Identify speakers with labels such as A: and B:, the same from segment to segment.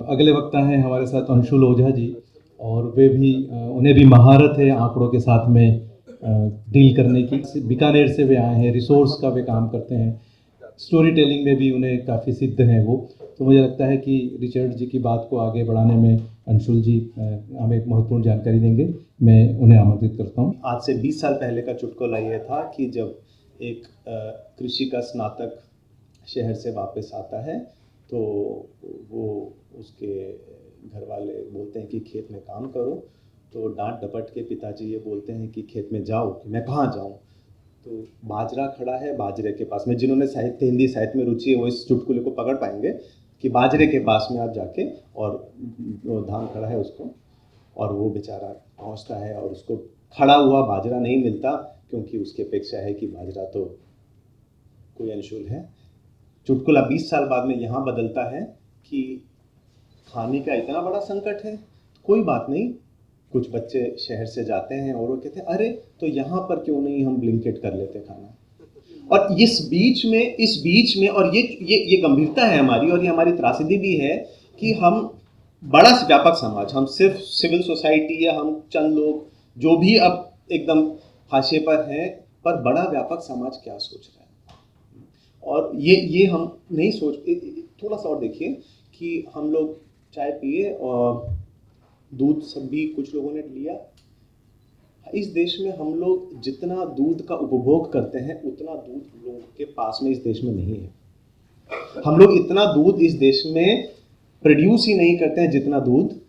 A: अगले वक्ता हैं हमारे साथ अंशुल ओझा जी, और वे भी उन्हें भी महारत है आंकड़ों के साथ में डील करने की। बीकानेर से वे आए हैं, रिसोर्स का वे काम करते हैं, स्टोरी टेलिंग में भी उन्हें काफ़ी सिद्ध हैं वो। तो मुझे लगता है कि रिचर्ड जी की बात को आगे बढ़ाने में अंशुल जी हमें एक महत्वपूर्ण जानकारी देंगे। मैं उन्हें आमंत्रित करता हूँ।
B: आज से 20 साल पहले का चुटकुला ये था कि जब एक कृषि का स्नातक शहर से वापस आता है तो वो उसके घर वाले बोलते हैं कि खेत में काम करो, तो डांट डपट के पिताजी ये बोलते हैं कि खेत में जाओ। कि मैं कहाँ जाऊँ? तो बाजरा खड़ा है बाजरे के पास में। जिन्होंने साहित्य, हिंदी साहित्य में रुचि है वो इस चुटकुले को पकड़ पाएंगे कि बाजरे के पास में आप जाके, और धान खड़ा है उसको, और वो बेचारा पहुँचता है और उसको खड़ा हुआ बाजरा नहीं मिलता, क्योंकि उसकी अपेक्षा है कि बाजरा तो कोई अंशुल है। चुटकुला 20 साल बाद में यहाँ बदलता है कि खाने का इतना बड़ा संकट है, कोई बात नहीं, कुछ बच्चे शहर से जाते हैं और वो कहते हैं अरे तो यहाँ पर क्यों नहीं हम ब्लिंकिट कर लेते खाना। और इस बीच में और ये गंभीरता है हमारी, और ये हमारी त्रासदी भी है कि हम बड़ा व्यापक समाज, हम सिर्फ सिविल सोसाइटी या हम चंद लोग जो भी अब एकदम हाशिए पर हैं, पर बड़ा व्यापक समाज क्या सोच रहा है, और ये हम नहीं सोच। थोड़ा सा और देखिए कि हम लोग चाय पिए और दूध सब भी कुछ लोगों ने लिया। इस देश में हम लोग जितना दूध का उपभोग करते हैं उतना दूध लोगों के पास में इस देश में नहीं है। हम लोग इतना दूध इस देश में प्रोड्यूस ही नहीं करते हैं जितना दूध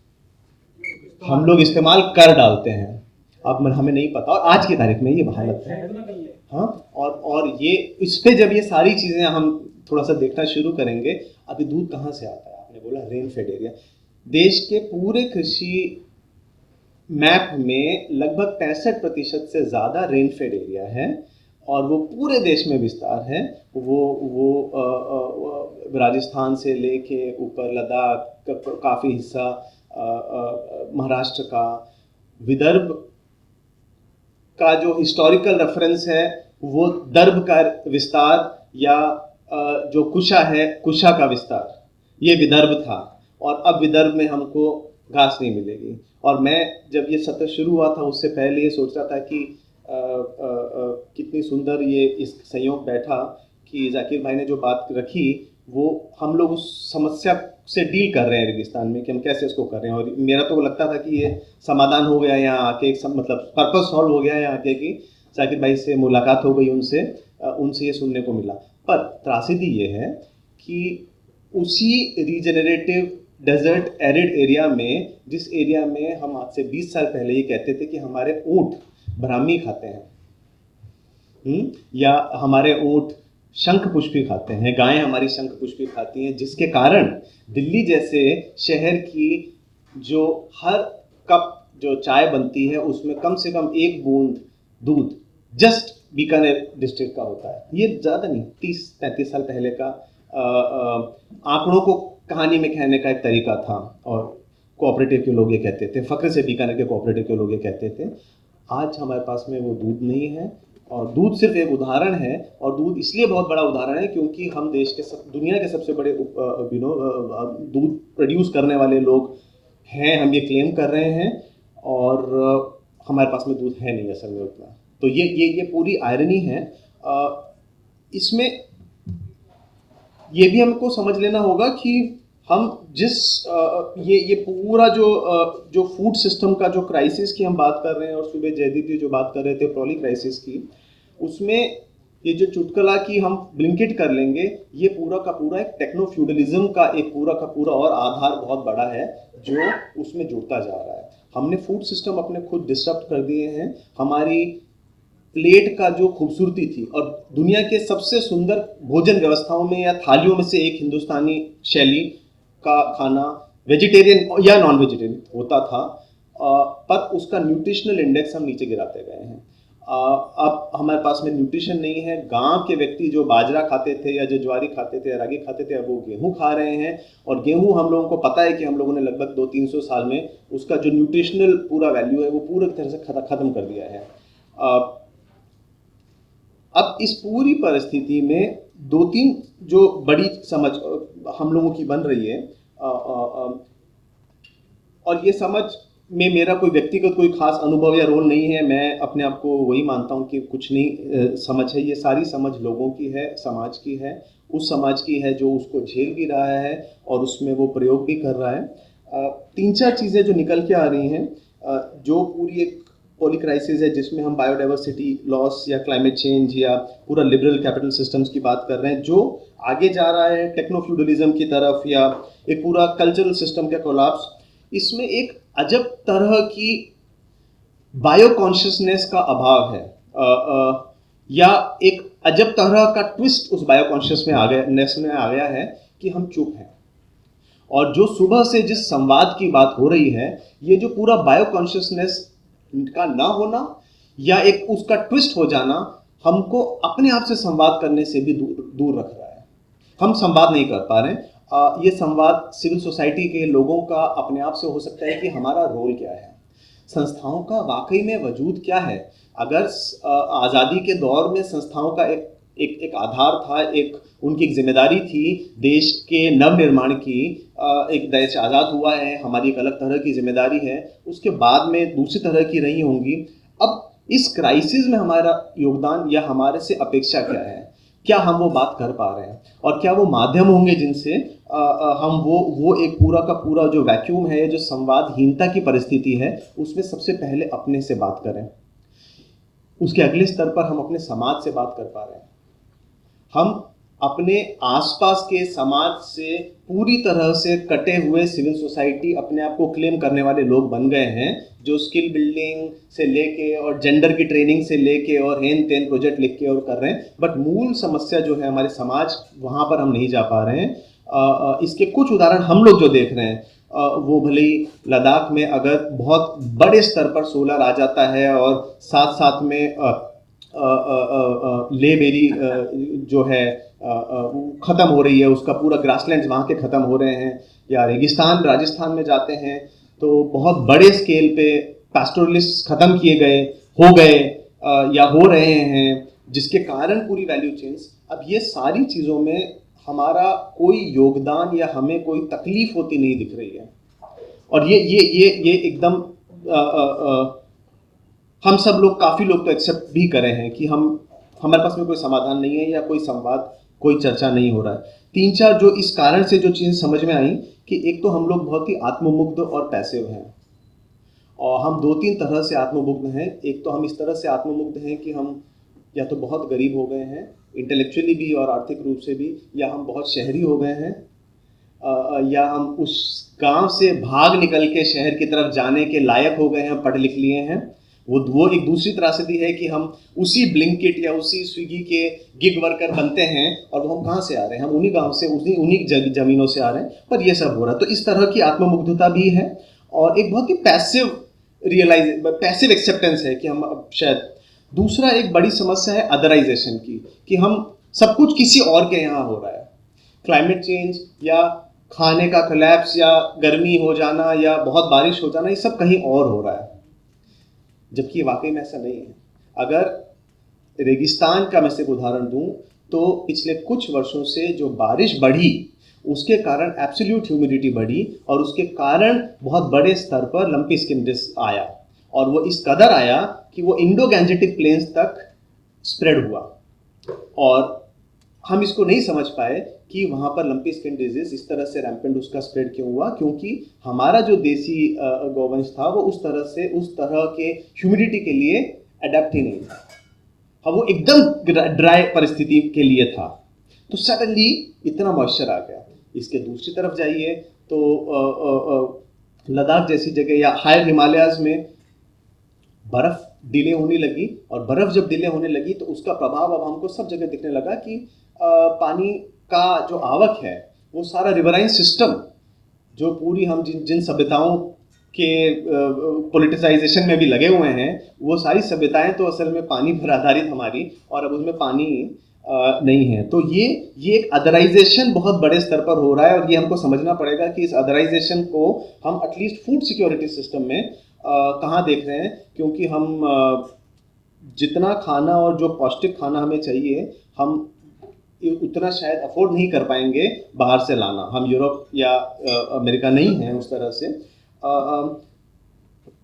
B: हम लोग इस्तेमाल कर डालते हैं। अब हमें नहीं पता, और आज की तारीख में ये हालत है। हाँ, और ये इस पे जब ये सारी चीज़ें हम थोड़ा सा देखना शुरू करेंगे, अभी दूध कहाँ से आता है? आपने बोला रेन फेड एरिया। देश के पूरे कृषि मैप में लगभग 65% से ज़्यादा रेन फेड एरिया है, और वो पूरे देश में विस्तार है। वो राजस्थान से लेके ऊपर लद्दाख काफ़ी हिस्सा, महाराष्ट्र का, विदर्भ का जो हिस्टोरिकल रेफरेंस है वो दर्भ का विस्तार, या जो कुशा है कुशा का विस्तार, ये विदर्भ था। और अब विदर्भ में हमको घास नहीं मिलेगी। और मैं जब ये सत्र शुरू हुआ था उससे पहले ये सोच रहा था कि कितनी सुंदर ये इस संयोग बैठा कि जाकिर भाई ने जो बात रखी वो हम लोग उस समस्या से डील कर रहे हैं रेगिस्तान में, कि हम कैसे इसको कर रहे हैं। और मेरा तो लगता था कि ये समाधान हो गया यहाँ आके, मतलब पर्पस सॉल्व हो गया यहाँ आके, कि जाकिर भाई से मुलाकात हो गई, उनसे ये सुनने को मिला। पर त्रासदी ये है कि उसी रीजनरेटिव डेजर्ट एरिड एरिया में, जिस एरिया में हम आज से 20 साल पहले ये कहते थे कि हमारे ऊँट ब्राह्मी खाते हैं, या हमारे ऊँट शंख पुष्पी खाते हैं, गायें हमारी शंख पुष्पी खाती हैं, जिसके कारण दिल्ली जैसे शहर की जो हर कप जो चाय बनती है उसमें कम से कम 1 बूंद दूध जस्ट बीकानेर डिस्ट्रिक्ट का होता है। ये ज़्यादा नहीं, 30-35 साल पहले का आंकड़ों को कहानी में कहने का एक तरीका था, और कोऑपरेटिव के लोग ये कहते थे, फ़ख्र से बीकानेर के कोऑपरेटिव के लोग ये कहते थे। आज हमारे पास में वो दूध नहीं है, और दूध सिर्फ एक उदाहरण है, और दूध इसलिए बहुत बड़ा उदाहरण है क्योंकि हम देश के दुनिया के सबसे बड़े दूध प्रोड्यूस करने वाले लोग हैं, हम ये क्लेम कर रहे हैं, और हमारे पास में दूध है नहीं असल में उतना। तो ये पूरी आयरनी है। इसमें ये भी हमको समझ लेना होगा कि हम जिस ये पूरा जो फूड सिस्टम का जो क्राइसिस की हम बात कर रहे हैं, और सुबह जयदीप जी जो बात कर रहे थे ट्रॉली क्राइसिस की, उसमें ये जो चुटकुला कि हम ब्लिंकिट कर लेंगे, ये पूरा का पूरा एक टेक्नो फ्यूडलिज्म का एक पूरा का पूरा और आधार बहुत बड़ा है जो उसमें जुड़ता जा रहा है। हमने फूड सिस्टम अपने खुद डिस्टर्ब कर दिए हैं। हमारी प्लेट का जो खूबसूरती थी, और दुनिया के सबसे सुंदर भोजन व्यवस्थाओं में या थालियों में से एक हिंदुस्तानी शैली का खाना वेजिटेरियन या नॉन वेजिटेरियन होता था, पर उसका न्यूट्रिशनल इंडेक्स हम नीचे गिराते गए हैं। अब हमारे पास में न्यूट्रिशन नहीं है। गांव के व्यक्ति जो बाजरा खाते थे या जो ज्वारी खाते थे या रागी खाते थे, अब वो गेहूं खा रहे हैं, और गेहूं हम लोगों को पता है कि हम लोगों ने लगभग 200-300 साल में उसका जो न्यूट्रिशनल पूरा वैल्यू है वो पूरी तरह से ख़त्म कर दिया है। अब इस पूरी परिस्थिति में 2-3 जो बड़ी समझ हम लोगों की बन रही है, और ये समझ में मेरा कोई व्यक्तिगत कोई खास अनुभव या रोल नहीं है। मैं अपने आप को वही मानता हूँ कि कुछ नहीं समझ है, ये सारी समझ लोगों की है, समाज की है, उस समाज की है जो उसको झेल भी रहा है और उसमें वो प्रयोग भी कर रहा है। तीन चार चीज़ें जो निकल के आ रही हैं, जो पूरी एक पॉली क्राइसिस है जिसमें हम बायोडाइवर्सिटी लॉस या क्लाइमेट चेंज या पूरा लिबरल कैपिटल सिस्टम्स की बात कर रहे हैं, जो आगे जा रहा है टेक्नो फ्यूडलिज्म की तरफ या एक पूरा कल्चरल सिस्टम का कोलैप्स। इसमें एक अजब तरह की बायो कॉन्शियसनेस का अभाव है, या एक अजब तरह का ट्विस्ट उस बायो कॉन्शियस में आ गया है कि हम चुप हैं। और जो सुबह से जिस संवाद की बात हो रही है, ये जो पूरा बायो कॉन्शियसनेस का ना होना या एक उसका ट्विस्ट हो जाना हमको अपने आप से संवाद करने से भी दूर रख रहा है। हम संवाद नहीं कर पा रहे हैं। ये संवाद सिविल सोसाइटी के लोगों का अपने आप से हो सकता है कि हमारा रोल क्या है, संस्थाओं का वाकई में वजूद क्या है। अगर आज़ादी के दौर में संस्थाओं का एक आधार था, उनकी एक जिम्मेदारी थी देश के नवनिर्माण की, एक देश आज़ाद हुआ है, हमारी एक अलग तरह की जिम्मेदारी है, उसके बाद में दूसरी तरह की रही होंगी। अब इस क्राइसिस में हमारा योगदान या हमारे से अपेक्षा क्या है, क्या हम वो बात कर पा रहे हैं, और क्या वो माध्यम होंगे जिनसे हम वो एक पूरा का पूरा जो वैक्यूम है, जो संवादहीनता की परिस्थिति है, उसमें सबसे पहले अपने से बात करें। उसके अगले स्तर पर हम अपने समाज से बात कर पा रहे हैं। हम अपने आसपास के समाज से पूरी तरह से कटे हुए सिविल सोसाइटी अपने आप को क्लेम करने वाले लोग बन गए हैं, जो स्किल बिल्डिंग से लेके और जेंडर की ट्रेनिंग से लेके और हेन तेन प्रोजेक्ट लिख के और कर रहे हैं। बट मूल समस्या जो है हमारे समाज, वहाँ पर हम नहीं जा पा रहे हैं। इसके कुछ उदाहरण हम लोग जो देख रहे हैं, वो भले ही लद्दाख में अगर बहुत बड़े स्तर पर सोलर आ जाता है और साथ साथ में लेबेरी जो है ख़त्म हो रही है, उसका पूरा ग्रासलैंड्स वहाँ के ख़त्म हो रहे हैं, या रेगिस्तान राजस्थान में जाते हैं तो बहुत बड़े स्केल पे पैस्टोरलिस्ट ख़त्म किए गए, हो गए या हो रहे हैं, जिसके कारण पूरी वैल्यू चेन्स। अब ये सारी चीज़ों में हमारा कोई योगदान या हमें कोई तकलीफ होती नहीं दिख रही है। और ये एकदम हम सब लोग, काफ़ी लोग तो एक्सेप्ट भी करे हैं कि हमारे पास में कोई समाधान नहीं है या कोई संवाद, कोई चर्चा नहीं हो रहा है। तीन चार जो इस कारण से जो चीज़ समझ में आई कि एक तो हम लोग बहुत ही आत्ममुग्ध और पैसिव हैं, और हम दो तीन तरह से आत्ममुग्ध हैं। एक तो हम इस तरह से आत्ममुग्ध हैं कि हम या तो बहुत गरीब हो गए हैं इंटेलेक्चुअली भी और आर्थिक रूप से भी, या हम बहुत शहरी हो गए हैं, या हम उस गांव से भाग निकल के शहर की तरफ जाने के लायक हो गए हैं, पढ़ लिख लिए हैं। वो एक दूसरी त्रासदी है कि हम उसी ब्लिंकिट या उसी स्विगी के गिग वर्कर बनते हैं, और वो हम कहाँ से आ रहे हैं, हम उन्हीं गांव से उन्हीं ज़मीनों से आ रहे हैं, पर ये सब हो रहा है। तो इस तरह की आत्ममुग्धता भी है, और एक बहुत ही पैसिव एक्सेप्टेंस है कि हम अब शायद। दूसरा एक बड़ी समस्या है अदराइजेशन की, कि हम सब कुछ किसी और के यहाँ हो रहा है। क्लाइमेट चेंज या खाने का कोलैप्स या गर्मी हो जाना या बहुत बारिश हो जाना, ये सब कहीं और हो रहा है, जबकि वाकई में ऐसा नहीं है। अगर रेगिस्तान का मैं सिर्फ उदाहरण दूं तो पिछले कुछ वर्षों से जो बारिश बढ़ी, उसके कारण एब्सोल्यूट ह्यूमिडिटी बढ़ी, और उसके कारण बहुत बड़े स्तर पर लंपी स्किन डिसीज आया, और वो इस कदर आया कि वो इंडो गैंजेटिक प्लेन्स तक स्प्रेड हुआ। और हम इसको नहीं समझ पाए कि वहाँ पर लंपी स्किन डिजीज इस तरह से रैम्पेंट उसका स्प्रेड क्यों हुआ, क्योंकि हमारा जो देसी गौवंश था वो उस तरह के ह्यूमिडिटी के लिए अडेप्ट ही नहीं था। हाँ, वो एकदम ड्राई परिस्थिति के लिए था, तो सडनली इतना मॉइस्चर आ गया। इसके दूसरी तरफ जाइए तो लद्दाख जैसी जगह या हायर हिमालयाज में बर्फ़ डिले होने लगी, और बर्फ़ जब डिले होने लगी तो उसका प्रभाव अब हमको सब जगह दिखने लगा कि पानी का जो आवक है वो सारा रिवराइन सिस्टम, जो पूरी हम जिन सभ्यताओं के पोलिटिसाइजेशन में भी लगे हुए हैं, वो सारी सभ्यताएं तो असल में पानी पर आधारित हमारी, और अब उसमें पानी नहीं है। तो ये एक अदराइजेशन बहुत बड़े स्तर पर हो रहा है, और ये हमको समझना पड़ेगा कि इस अदराइजेशन को हम एटलीस्ट फूड सिक्योरिटी सिस्टम में कहाँ देख रहे हैं, क्योंकि हम जितना खाना और जो पौष्टिक खाना हमें चाहिए, हम उतना शायद अफोर्ड नहीं कर पाएंगे बाहर से लाना। हम यूरोप या अमेरिका नहीं है उस तरह से।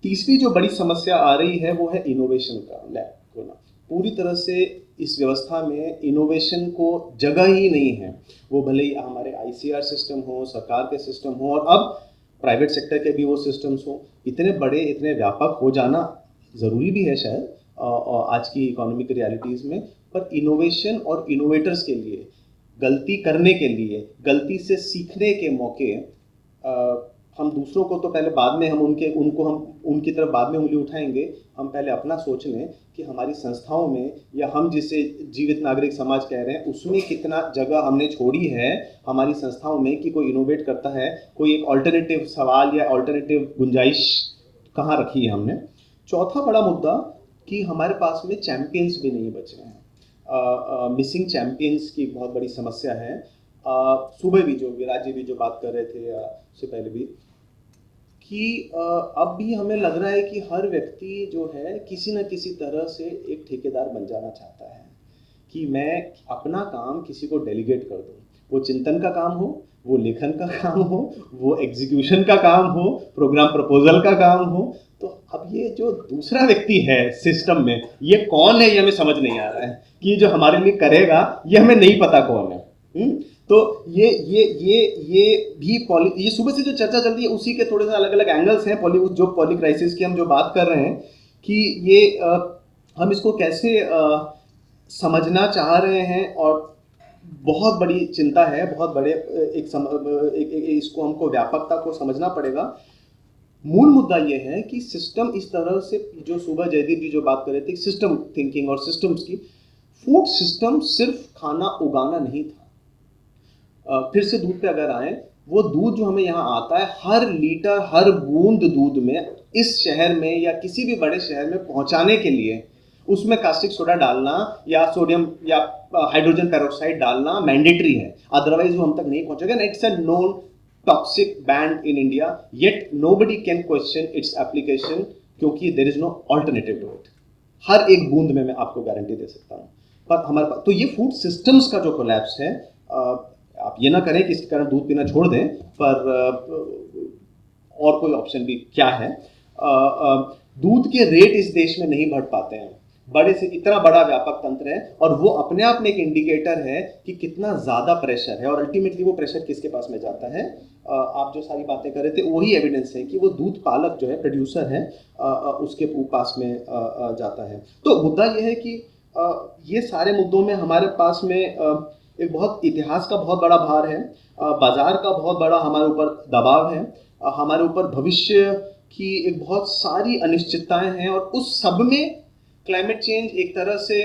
B: तीसरी जो बड़ी समस्या आ रही है वो है इनोवेशन का लैक होना। पूरी तरह से इस व्यवस्था में इनोवेशन को जगह ही नहीं है। वो भले ही हमारे ICR सिस्टम हो, सरकार के सिस्टम हो, और अब प्राइवेट सेक्टर के भी वो सिस्टम्स हो, इतने बड़े इतने व्यापक हो जाना ज़रूरी भी है शायद आज की इकोनॉमिक रियलिटीज़ में। पर इनोवेशन और इनोवेटर्स के लिए, गलती करने के लिए, गलती से सीखने के मौके, हम दूसरों को तो पहले बाद में हम उनकी तरफ बाद में उंगली उठाएंगे। हम पहले अपना सोच लें कि हमारी संस्थाओं में, या हम जिसे जीवित नागरिक समाज कह रहे हैं, उसमें कितना जगह हमने छोड़ी है हमारी संस्थाओं में कि कोई इनोवेट करता है, कोई एक ऑल्टरनेटिव सवाल या ऑल्टरनेटिव गुंजाइश कहाँ रखी है हमने। चौथा बड़ा मुद्दा कि हमारे पास में चैम्पियंस भी नहीं बचे हैं। मिसिंग चैम्पियंस की बहुत बड़ी समस्या है। सुबह भी जो विराज जी भी जो बात कर रहे थे, या उससे पहले भी, कि अब भी हमें लग रहा है कि हर व्यक्ति जो है किसी न किसी तरह से एक ठेकेदार बन जाना चाहता है कि मैं अपना काम किसी को डेलीगेट कर दूं। वो चिंतन का काम हो, वो लेखन का काम हो, वो एग्जीक्यूशन का काम हो, प्रोग्राम प्रपोजल का काम हो। तो अब ये जो दूसरा व्यक्ति है सिस्टम में, ये कौन है, ये हमें समझ नहीं आ रहा है कि जो हमारे लिए करेगा ये हमें नहीं पता कौन है। तो ये भी ये सुबह से जो चर्चा चल रही है उसी के थोड़े से अलग अलग एंगल्स हैं। पॉली क्राइसिस की हम जो बात कर रहे हैं कि ये हम इसको कैसे समझना चाह रहे हैं, और बहुत बड़ी चिंता है, बहुत बड़े इसको हमको व्यापकता को समझना पड़ेगा। मूल मुद्दा ये है कि सिस्टम इस तरह से, जो सुबह जयदीप जी जो बात कर रहे थे सिस्टम थिंकिंग और सिस्टम्स की, फूड सिस्टम सिर्फ खाना उगाना नहीं था। फिर से दूध पे अगर आए, वो दूध जो हमें यहाँ आता है, हर लीटर हर बूंद दूध में इस शहर में या किसी भी बड़े शहर में पहुँचाने के लिए उसमें कास्टिक सोडा डालना या सोडियम या हाइड्रोजन पेरोक्साइड डालना मैंडेटरी है, अदरवाइज वो हम तक नहीं पहुँचेगा। It's a known toxic band in India, yet nobody can question its application, क्योंकि there is no alternative to it. हर एक बूंद में मैं आपको गारंटी दे सकता हूँ। पर हमारे पास तो ये फूड सिस्टम्स का जो कोलैप्स है, आप ये ना करें कि इसके कारण दूध पीना छोड़ दें, पर और कोई ऑप्शन भी क्या है। दूध के रेट इस देश में नहीं बढ़ पाते हैं, बड़े से इतना बड़ा व्यापक तंत्र है, और वो अपने आप में एक इंडिकेटर है कि कितना ज़्यादा प्रेशर है, और अल्टीमेटली वो प्रेशर किसके पास में जाता है। आप जो सारी बातें कर रहे थे वही एविडेंस है कि वो दूध पालक जो है, प्रोड्यूसर है, उसके पास में जाता है। तो मुद्दा ये है कि ये सारे मुद्दों में हमारे पास में एक बहुत इतिहास का बहुत बड़ा भार है, बाजार का बहुत बड़ा हमारे ऊपर दबाव है, हमारे ऊपर भविष्य की एक बहुत सारी अनिश्चितताएं हैं, और उस सब में क्लाइमेट चेंज एक तरह से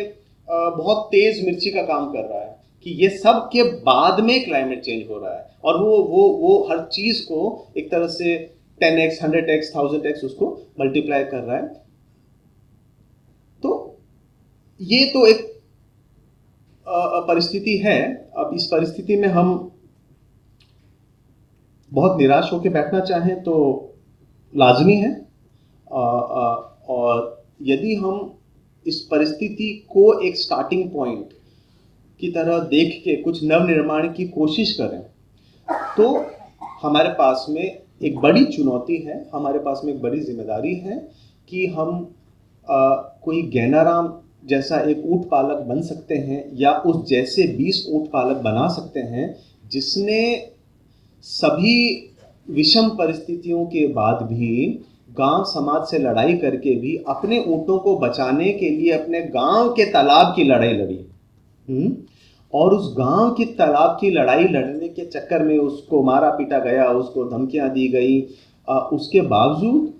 B: बहुत तेज मिर्ची का काम कर रहा है कि ये सब के बाद में क्लाइमेट चेंज हो रहा है, और वो हर चीज़ को एक तरह से 10x 100x 1000x उसको मल्टीप्लाई कर रहा है। तो ये तो एक परिस्थिति है। अब इस परिस्थिति में हम बहुत निराश होकर बैठना चाहें तो लाजमी है, और यदि हम इस परिस्थिति को एक स्टार्टिंग पॉइंट की तरह देख के कुछ नवनिर्माण की कोशिश करें, तो हमारे पास में एक बड़ी चुनौती है, हमारे पास में एक बड़ी जिम्मेदारी है कि हम कोई गैनाराम जैसा एक ऊँट पालक बन सकते हैं, या उस जैसे 20 ऊँट पालक बना सकते हैं जिसने सभी विषम परिस्थितियों के बाद भी गांव समाज से लड़ाई करके भी अपने ऊँटों को बचाने के लिए अपने गांव के तालाब की लड़ाई लड़ी, और उस गांव की तालाब की लड़ाई लड़ने के चक्कर में उसको मारा पीटा गया, उसको धमकियां दी गई, उसके बावजूद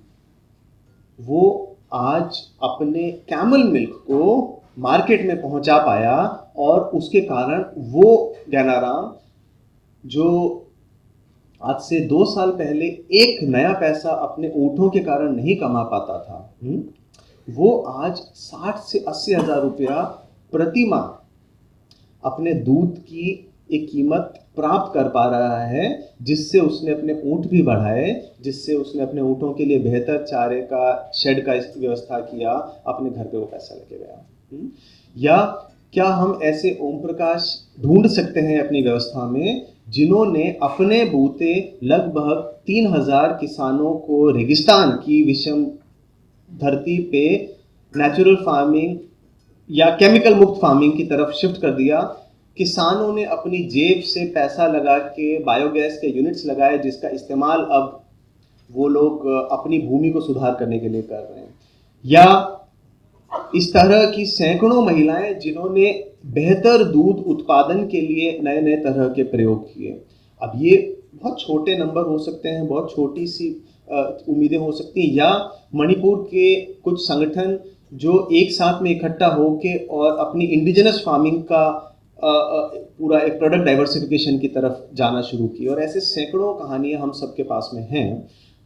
B: वो आज अपने कैमल मिल्क को मार्केट में पहुंचा पाया, और उसके कारण वो गैनाराम जो आज से 2 साल पहले एक नया पैसा अपने ऊँटों के कारण नहीं कमा पाता था, वो आज 60 से 80 हज़ार रुपया प्रति माह अपने दूध की एक कीमत प्राप्त कर पा रहा है, जिससे उसने अपने ऊँट भी बढ़ाए, जिससे उसने अपने ऊँटों के लिए बेहतर चारे का शेड का व्यवस्था किया, अपने घर पे वो पैसा लेके गया। या क्या हम ऐसे ओम प्रकाश ढूंढ सकते हैं अपनी व्यवस्था में जिन्होंने अपने बूते लगभग 3000 किसानों को रेगिस्तान की विषम धरती पे नेचुरल फार्मिंग या केमिकल मुक्त फार्मिंग की तरफ शिफ्ट कर दिया। किसानों ने अपनी जेब से पैसा लगा के बायोगैस के यूनिट्स लगाए जिसका इस्तेमाल अब वो लोग अपनी भूमि को सुधार करने के लिए कर रहे हैं। या इस तरह की सैकड़ों महिलाएं जिन्होंने बेहतर दूध उत्पादन के लिए नए नए तरह के प्रयोग किए। अब ये बहुत छोटे नंबर हो सकते हैं, बहुत छोटी सी उम्मीदें हो सकती हैं, या मणिपुर के कुछ संगठन जो एक साथ में इकट्ठा होके और अपनी इंडिजिनस फार्मिंग का पूरा एक प्रोडक्ट डाइवर्सिफिकेशन की तरफ जाना शुरू की। और ऐसे सैकड़ों कहानियां हम सबके पास में हैं।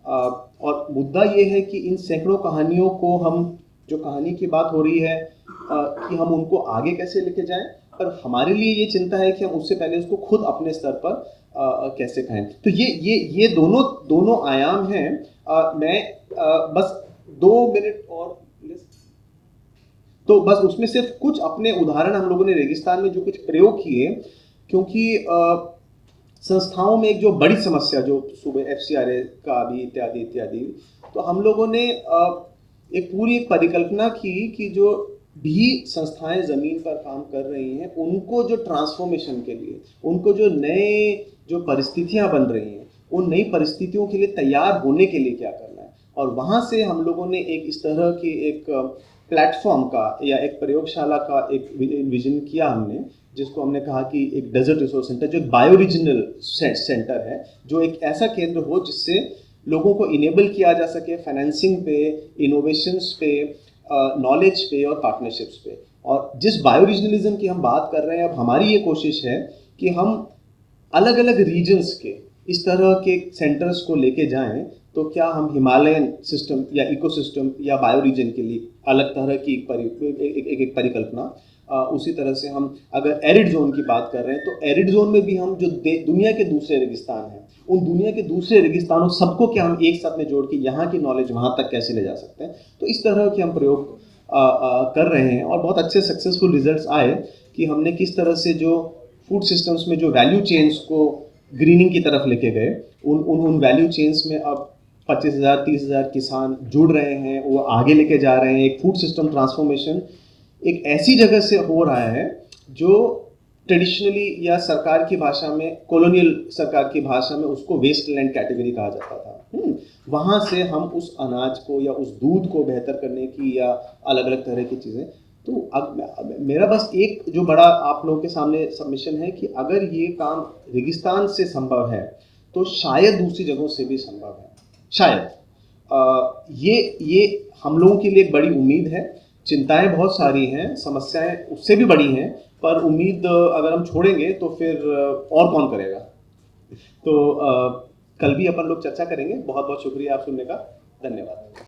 B: और मुद्दा ये है कि इन सैकड़ों कहानियों को हम, जो कहानी की बात हो रही है कि हम उनको आगे कैसे लेके जाएं, पर हमारे लिए ये चिंता है कि हम उससे पहले उसको खुद अपने स्तर पर कैसे कहें। तो ये दोनों आयाम हैं। मैं बस 2 मिनट और, तो बस उसमें सिर्फ कुछ अपने उदाहरण हम लोगों ने रेगिस्तान में जो कुछ प्रयोग किए, क्योंकि संस्थाओं में एक जो बड़ी समस्या जो सुबह FCRA का भी इत्यादि इत्यादि, तो हम लोगों ने एक पूरी परिकल्पना की कि जो भी संस्थाएं ज़मीन पर काम कर रही हैं उनको जो ट्रांसफॉर्मेशन के लिए, उनको जो नए जो परिस्थितियां बन रही हैं, उन नई परिस्थितियों के लिए तैयार होने के लिए क्या करना है। और वहाँ से हम लोगों ने एक इस तरह की एक प्लेटफॉर्म का या एक प्रयोगशाला का एक विजन किया हमने, जिसको हमने कहा कि एक डेजर्ट रिसोर्स सेंटर, जो एक बायो रीजनल सेंटर है, जो एक ऐसा केंद्र हो जिससे लोगों को इनेबल किया जा सके फाइनेंसिंग पे, इनोवेशंस पे, नॉलेज पे और पार्टनरशिप्स पे। और जिस बायो रीजनलिज्म की हम बात कर रहे हैं, अब हमारी ये कोशिश है कि हम अलग अलग रीजन्स के इस तरह के सेंटर्स को लेके जाएं। तो क्या हम हिमालयन सिस्टम या इकोसिस्टम या बायो रीजन के लिए अलग तरह की एक परिकल्पना, उसी तरह से हम अगर एरिड जोन की बात कर रहे हैं तो एरिड जोन में भी हम जो दुनिया के दूसरे रेगिस्तान हैं, उन दुनिया के दूसरे रेगिस्तानों सबको क्या हम एक साथ में जोड़ के यहाँ की नॉलेज वहाँ तक कैसे ले जा सकते हैं। तो इस तरह के हम प्रयोग कर रहे हैं और बहुत अच्छे सक्सेसफुल रिजल्ट्स आए कि हमने किस तरह से जो फूड सिस्टम्स में जो वैल्यू चेन्स को ग्रीनिंग की तरफ लेके गए, उन वैल्यू चेन्स में अब 25,000 30,000 किसान जुड़ रहे हैं, वो आगे लेके जा रहे हैं। एक फूड सिस्टम ट्रांसफॉर्मेशन एक ऐसी जगह से हो रहा है जो ट्रेडिशनली या सरकार की भाषा में, कॉलोनियल सरकार की भाषा में उसको वेस्ट लैंड कैटेगरी कहा जाता था। वहाँ से हम उस अनाज को या उस दूध को बेहतर करने की या अलग अलग तरह की चीज़ें। तो अब मेरा बस एक जो बड़ा आप लोगों के सामने सबमिशन है कि अगर ये काम रेगिस्तान से संभव है तो शायद दूसरी जगहों से भी संभव है। शायद ये हम लोगों के लिए एक बड़ी उम्मीद है। चिंताएं बहुत सारी हैं, समस्याएं उससे भी बड़ी हैं, पर उम्मीद अगर हम छोड़ेंगे तो फिर और कौन करेगा। तो कल भी अपन लोग चर्चा करेंगे। बहुत बहुत शुक्रिया आप सुनने का। धन्यवाद।